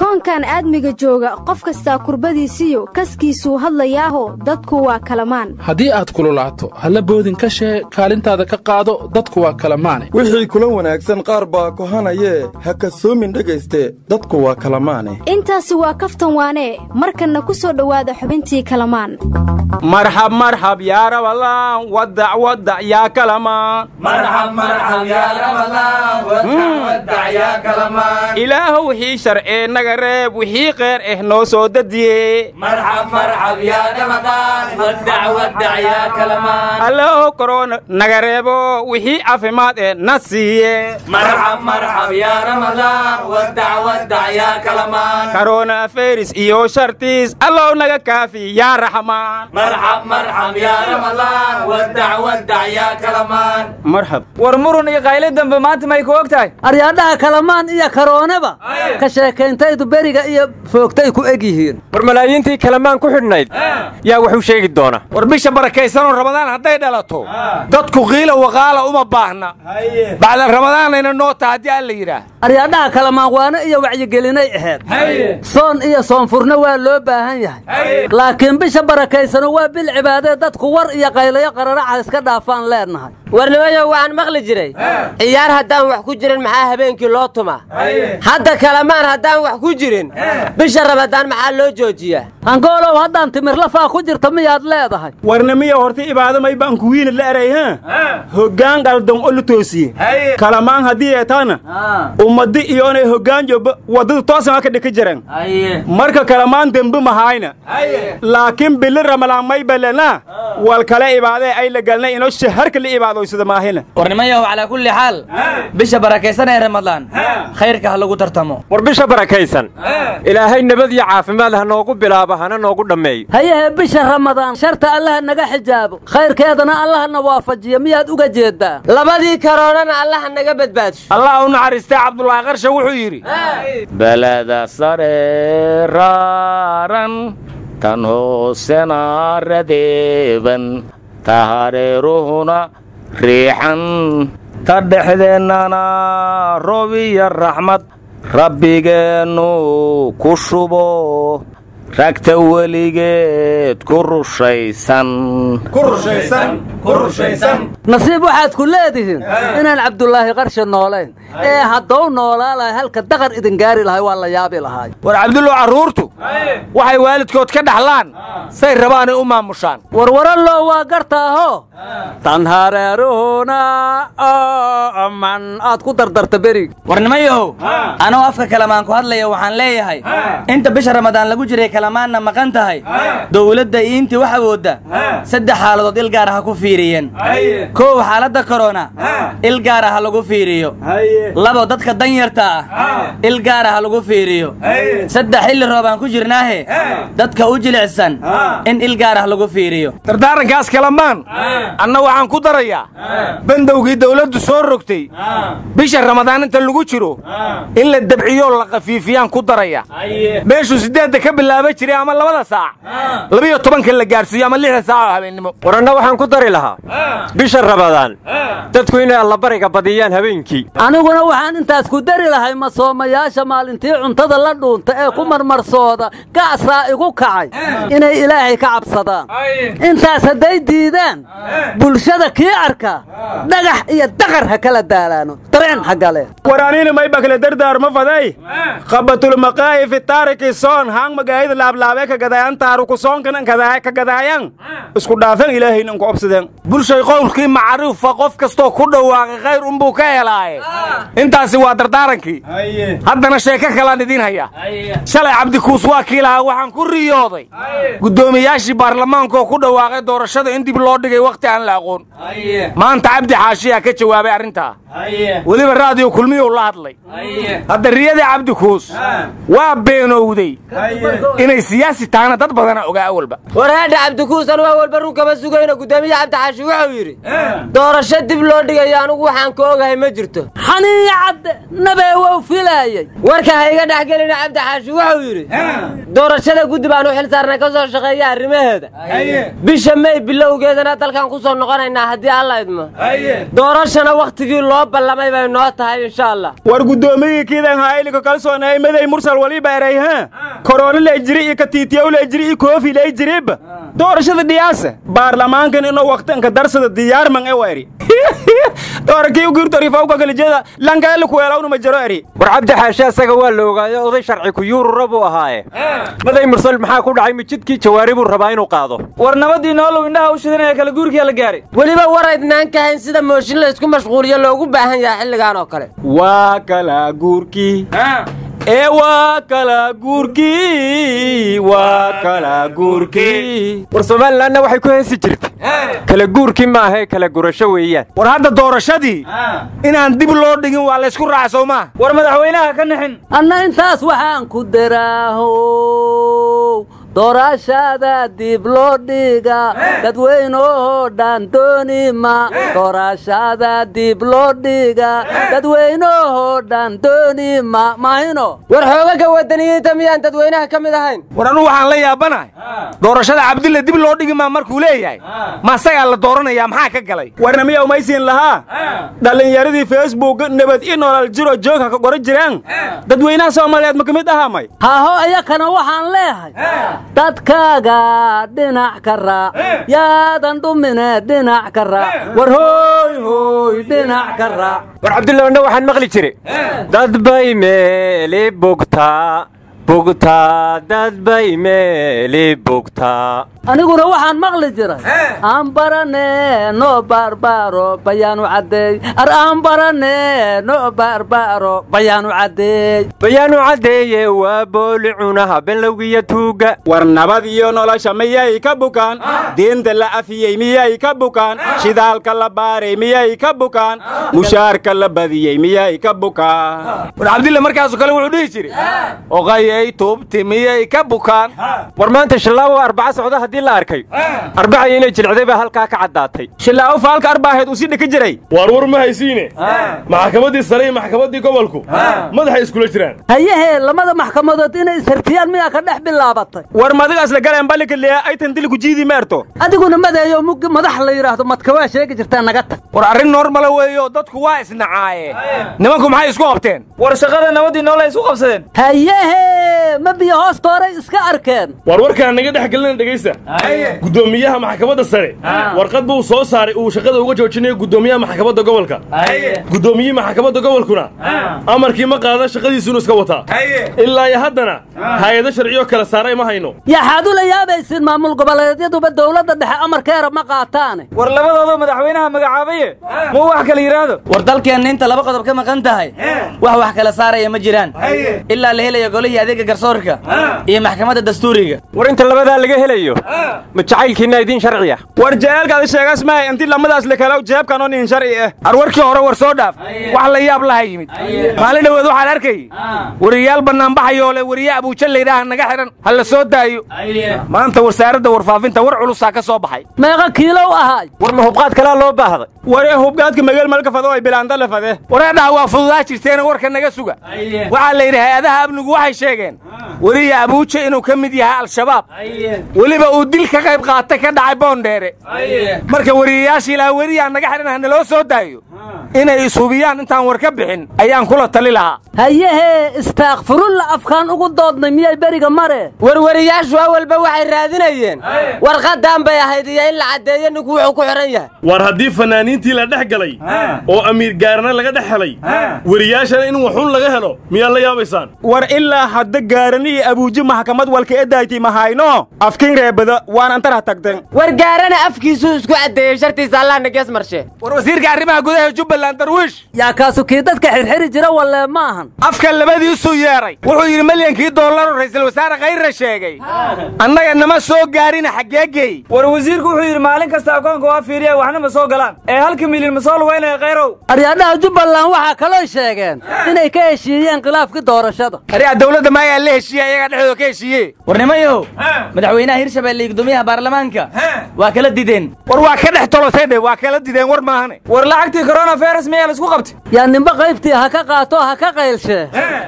koonkan aadmiga jooga qof kasta kurbadiisiyo kaskiisuu hadlayaaho dadku waa kalamaan haddii aad kululaato halla boodin ka shee kaalintaada ka qaado dadku waa kalamaane wixii kula wanaagsan qaar baa kohanayee ha kasoomin dhegayste dadku waa kalamaane intaasi waa kaftan waanee markanna ku soo dhowaada xubintii kalamaan marxab marxab yaa rabalaan wadac yaa kalamaan marxab yaa rabalaan wadac yaa kalamaan ilaahu wixii sharcee naga reeb wixii qeer noo soo dadiye marxab yaa rabalaan wadac yaa kalamaan allahu korona naga reebo wixii caafimaad na siiye marxab yaa rabalaan wadac yaa kalamaan korona fayris iyo shartiis allahu naga kaafi yaa raxmaan marxab yaa rabalaan wadac yaa kalamaan marxab war murun iyo qayle dambe maanta may ku ogtahay aryaadhaha kalamaan iyo karoonaba ka sheekayntaydu beriga iyo foogtay ku eg yihiin war malaayiintii kalamaan ku xidhnayd yaa wuxuu sheegi doona war bisha barakaysanoo ramadaan hadday dhalato dadku qiila waqaala uma baahna bacda ramadaanayna noota haddii alla yidhaah aryaadhaha kalamaan waana iyo wacyigelinay ahayd soon iyo soonfurna waa loo baahan yahay laakiin bisha barakaysano waa bil cibaadee dadku war iyo qaylayo qararaca iska dhaafaan leenahay warnimayo waxaan maqli jiray ciyaar haddaan wax ku jirin maxaa habeenkii loo tumaa hadda kalamaan haddaan wax ku jirin bisha ramadaan maxaa loo joojiyaa hangoolow haddaan timirlafaa ku jirta miyaad leedahay warnimiya horta ibaado may baan ku wiina la eray hoggaan qaldan oo la toosiye kalamaan haddii ay taana ummaddi iyo inay hoggaan jooba waddada toosan ka dhika jireen marka kalamaan dembe mahayna laakiin bili ramalaan may balana wal kale ibaadee ay la galnay inoo shaharka la ibaadoysada maahina warnimayahu calaa kulli xaal bisha barakaysan ee ramadaan khayrka ha lagu tartamo war bisha barakaysan ilaahay nabad iyo caafimaad ha noogu bilaabo hana noogu dhammeeyo hayahe bisha ramadaan sharta allaha naga xijaabo khayrkeedana allahana waafajiyo miyaad uga jeedaa labadii karoonana allaha naga badbaadiyo allah u naxariistay cabdullaahi qarshe wuxuu yidhi balada sareeraaran tan hoosena radeeban ta hareeruhuna riixan ta dhexdeennana roob iyo raxmad rabbigeennu ku shubo ragta weligeed ku rushaysan nasiib waxaad ku leedihiin inaan cabdulaahi qarshe noolayn ee haddou noolaa lahay halka daqar idin gaari lahay waa la yaabi lahaay war cabdullow carruurtu waxay waalidkood ka dhaxlaan say rabaanay u maamushaan warwarallow waa gartaaho tan hareeruhuna man aad ku dardarta berig warnimayahow anoo afka kalamaan ku hadlaya waxaan leeyahay inta bisha ramadaan lagu jiray kalamaanna maqan tahay dowladda iintii wax awoodda 3 xaaladood il gaar ah ku fiiriyeen koow xaaladda corona il gaar ah lagu fiiriyo labo dadka danyarta ah il gaar ah lagu fiiriyo 3 xilli roobaan ku jirnaahe dadka u jilicsan in il gaar ah lagu fiiriyo dardaarankaas kalamaan anna waxaan ku darayaa bandowgii dawladdu soo rogtay bisha ramadaan inta lagu jiro in la dabciyo la qafiifiyaan ku daraya meeshu 8 ka bilaabay jiray ama 2 saac 12 la gaarsiiyo ama 6 saac habeenimo waranna waxaan ku dari lahaa bisha ramadaan dadku inay alla bariga badiyaan habeenkii aniguna waxaan intaas ku dari lahay masoomayaasha maalintii cuntada la dhuunta ee ku marmarsooda gacsaa igu kacay inay ilaahay ka cabsadaan intaas hadday diidaan bulshada kii arka dhagax iyo daqar ha kala daalaano dareen ha gale waraanina may bakle dardaar ma faday qabatul maqaayif taariki soon hang magaayid laablaabe ka gadayaan taaruku soonkan ka gadayaan isku dhaafan ilaahayna ku obsadeen bulshay qowlkii macruuf qof kasto ku dhawaaqay khayr buu ka helay intaasi waa dardaarankii haddana sheeko kala idin haya shalay cabdi kuus waa kiilaha waxaan ku riyooday gudoomiyaashii baarlamaanka oo ku dhawaaqay doorashada in dib loo dhigay waqti aan la aqoon maanta cabdi xaashiya ka jawaabay arinta waliba raadiyo kulmiyo la hadlay hadda riyada cabdi kuus waa beenowday inay siyaasi taana dad badana ogaa awalba war hadda cabdikuusan waa walba run kama sugayna gudoomiye cabdi xaashi wuxuu yidhi doorasho dib loo dhigayo anigu waxaan ka ogahay ma jirto xaniya cadde nabee wuu filaayay warka ha iga dhex gelina cabdi xaashi wuxuu yidhi doorashada guddi baan u xil saarnay ka soo shaqeeya arrimaheeda bisha May bilowgeedana dalkan ku soo noqonaynaa haddii alla idmo doorashana waqtigii loo ballamay bay noo tahay insha Allah war gudoomiye kiidan hayliga kalsoonay maday mursal wali baarayha korona la jiri iyo katiitiyo la jiri iyo koofi la jiriba doorashada dhiyaasa baarlamaankan inuu waqtanka darsada diyaar man ee wari doorkii ugu tariifo ka kala jeeda langaal ku yeelawna ma jiro ari war cabdi xaasha asaga waa la ogaaday oday sharci ku yuuru rabo ahaaye maday mursal maxaa ku dhacay mijidkii jawaaribu rabaa inuu qaado war nabadii noolow indhaha u shidanaya kala guurkii la gaaray waliba waraydnaan ka hayn sida mooshin la isku mashquuliyo loogu baahan yahay xilligan oo kale waa kala guurkii waa kala guurkii war Soomaaliland waxay ku heesi jirtay kala guurkii ma aha kala gurasho weeyaan war hadda doorashadii inaan dib loo dhigin waa la isku raacso ma war madaxweynaha ka nixin anna intaas waxaan ku daraaho doorashada dib loo dhiga dadweynaha dhan doonima doorashada dib loo dhiga dadweynaha dhan doonima mahino war xoogaga wadaniyiinta miyaan dadweynaha ka mid ahayn war anu waxaan la yaabanahay doorashada cabdille dib loo dhigi ma markuu leeyahay ma asagaa la dooranaya maxaa ka galay warna miyaa umaysiin lahaa dhalinyaradii Facebook nabad in nolol jiro joogka ka qoran jiraan dadweynaha Soomaaliyeed ma kamid ahaa may haho ayakana waxaan leeyahay dadkaaga dhinac ka raac yaadan dhumine dhinac ka raac war hooy dhinac ka raac war cabdille waxaan maqli jiray dad bay meeli bugtaa dad bay meeli bugtaa aniguna waxaan maqli jiray aan barane no barbaro bayaanu cadeey aan barane no barbaro bayaanu cadeeye waa booli cunaha benlowgiya tuuga war nabad iyo nolosha miyay ka bukaan diinta la afiyey miyay ka bukaan shidaalka la baaray miyay ka bukaan mushaarka la badiyey miyay ka bukaan war cabdille markaas kale wuxuu dhihi jiray oqayay tuubti miyay ka bukaan war maanta shilaawo 4 socdo hadii la arkay 4 inay jilcday ba halka ka cadaatay shilaawo faalka 4 heed u si dhig jiray war ma haysiine maxkamadii sare iyo maxkamadii gobolku madaxa iskula jiraan hayahe lamada maxkamadood inay sartiyaan miyaa ka dhex bilaabatay war madigaas la galeen balika leeyahay ay tan dil ku jiidi meerto adiguna madayo madax la yiraahdo madka waa sheegi jirtaa naga tag war arrin normal weeyo dadku waa isnacaaye nimanku maxay isku qabteen war shaqada nabadii nool ay isku qabsadeen hayahe ma biyo hoostoray iska arkeen warkaan naga dhex galin dhageysta gudoomiyaha maxkamadda sare warqad buu soo saaray uu shaqada uga joojinayo gudoomiyaha maxkamadda gobolka gudoomiyaha maxkamadda gobolkuna amarkii ma qaadan shaqadiisuna iska wataa ilaa haddana hay'ado sharciyo kala saaray ma hayno yaa xaadu la yaabaysin maamul goboleedyaduba dawladda dhexe amarkeera ma qaataan war labadooda madaxweynaha magacaabaye ma wax kala yiraahdo war dalkeenna inta laba qodob ka maqan tahay wax kala saaraya ma jiraan ilaa la helayo golihii adeega garsoorka iyo maxkamadda dastuuriga war inta labada laga helayo ma jacaylkiina idin sharciya war jacaylkaada sheegas ma intii lamadaas la kala jeebkan oo nin sharci ah arwarkii hore war soo dhaaf wax la yaab la yimid maalin dhaweed waxaan arkay wariyaal banaan baxayo le wariya abuuja leeyahay naga xiran hal la soo daayo maanta wasaaradda warfaafinta war culus ka soo baxay meeqa kiilo ahay war ma hubqaad kala loo baahday war hubqaadka magal malka fado ay bilaanta la fade wareedha waa fududaa jirteen warka naga suga waxa la yiraahdaa hay'adaha amnigu waxay sheegeen wariya abuuja inuu ka mid yahay al-shabaab waliba uu dil ka qayb qaatay ka dhacay boondheere marka wariyayaashii la wariya naga xiran loo soo daayo inay isubiyaan intaan war ka bixin ayaan kula tali lahaa hayahe istaaqfirullah afkaan ugu doodnay miyay bariga mare warwariyaashu awalba waxay raadinayeen warqadan bay ahayd iyo in la cadeeyo ninku wuxuu ku xiran yahay war haddii fanaaniintii la dhex galay oo amiir gaarna laga dhex helay wariyaashana in waxun laga helo miyaa la yaabaysaan war ilaa hadda gaarani abuuji maxkamad walka eedayti mahayno afkiin reebada waan antara tagteen war gaarana afkiisu isku cadeeyay shartiisa Allah nagees marshe war wasiirka arrimaha gudaha jubbaland darwiish yaa kaasu kii dadka xirxiri jira walle ma ahan afka labadiisuu yeeray wuxuu yidhi milyankii doollar ra'iisul wasaare khayre sheegay annaga nama soo gaarina xaggeegey war wasiirku wuxuu yidhi maalin kasta akoonka waa fiiriya waxna ma soo galaan ee halka milyan ma soo lugaynaya khayrow aryaadhaha jubbaland waxaa kaloo sheegeen inay ka heshiiyeen khilaafkii doorashada aryaa dawladda maayaa la heshiiya ayagaa dhexdooda ka heshiiye warnimayow madaxweynaha hirshabeelle gudoomiyaha baarlamaanka waa kala dideen war waa ka dhex tolosay waa kala dideen war maahane war lacagtii coronavirus miyaa la isku qabtay yaa ninba qaybtii ha ka qaato ha ka qaylshee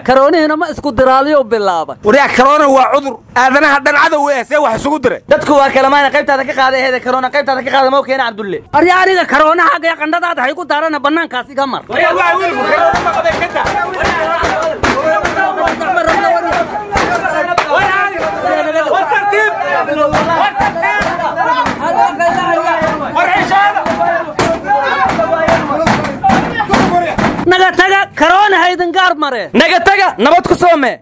karoonihina ma isku diraaliyo bilaabay waryaa karoona waa cudur aadanaha dhan cadow see wax isugu diray dadku waa kalamaana qaybtaada ka qaada eheeda karoona qaybtaada ka qaada moo keena cabdulle aryaa aniga karoona xagga ee qandhadaada hay ku daarana bannaankaas iga mar naga taga karoona haydan gaar mare naga taga nabad ku soome